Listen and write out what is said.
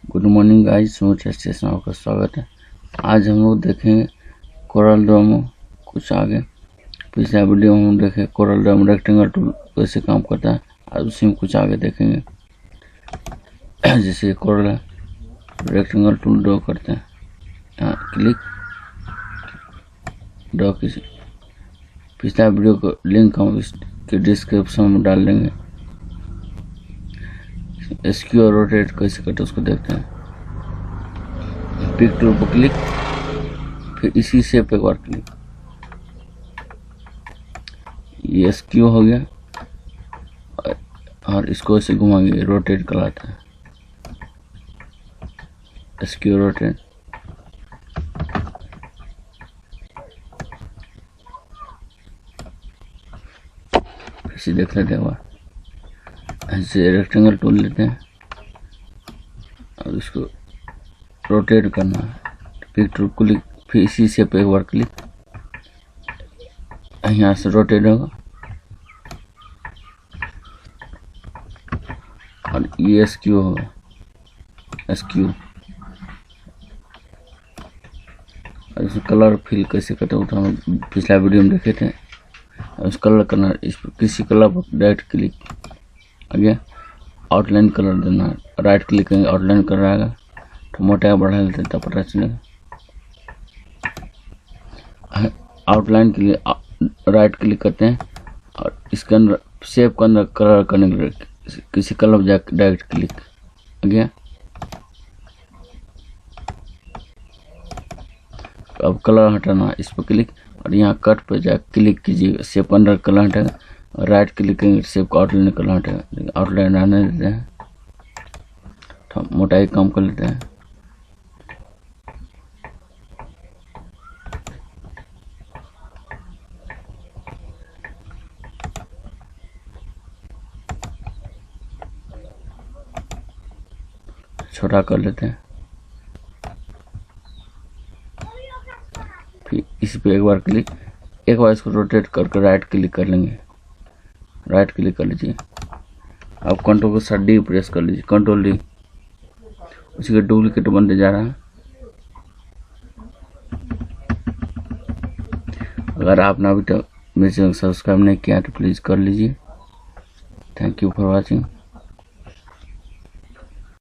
Good morning guys, smooth station आपका स्वागत है। आज हम लोग देखेंगे कोरल ड्रॉ में कुछ आगे। पिछला वीडियो में हम देखे कोरल ड्रॉ में रेक्टेंगल टूल कैसे काम करता है। आज उसी में कुछ आगे देखेंगे। जैसे कोरल रेक्टेंगल टूल ड्रॉ करते हैं, यहाँ क्लिक ड्रॉ किसी। पिछला वीडियो को लिंक हम इसके डिस्क्रिप्शन में डाल देंगे। स्क्यू और रोटेट कैसे करते उसको देखते हैं। पिक टूल पर क्लिक, फिर इसी से एक बार क्लिक। ये स्क्यू हो गया और इसको ऐसे घुमाएंगे, रोटेट कराता है। स्क्यू रोटेट, इसे देख लेते हैं। ऐसे रेक्टेंगल टूल लेते हैं और इसको रोटेट करना है। पिक टूल क्लिक, फिर इसी से एक बार क्लिक, यहाँ से रोटेट होगा और ये स्क्यू होगा। स्क्यू और इसमें कलर फिल कैसे करते हैं तो हम पिछला वीडियो में देखे थे। उस कलर करना, इस पर किसी कलर पर डायरेक्ट क्लिक, आगे आउटलाइन कलर देना है। राइट क्लिक करेंगे, आउटलाइन कलर आएगा तो मोटा बढ़ा लेते हैं तब पता चलेगा। आउटलाइन के लिए राइट क्लिक करते हैं और इसके अंदर शेप के अंदर कलर करने के लिए किसी कलर पर जाकर डायरेक्ट क्लिक, आगे अब कलर हटाना, इस पर क्लिक और यहाँ कट पर जाकर क्लिक कीजिए। शेप अंदर कलर हटेगा और राइट क्लिक करेंगे, शेप का आउटलाइन कलर हटेगा। आउटलाइन आने देते हैं तो मोटाई कम कर लेते हैं। छोटा कर लेते हैं। फिर इस पे एक बार क्लिक, एक बार इसको रोटेट करके राइट क्लिक कर लेंगे। राइट क्लिक कर लीजिए। अब कंट्रोल को साथ डी प्रेस कर लीजिए, कंट्रोल डी। उसी का डुप्लीकेट बनते जा रहा है। अगर आपने अभी तक मेरे चैनल सब्सक्राइब नहीं किया तो प्लीज़ कर लीजिए। Thank you for watching.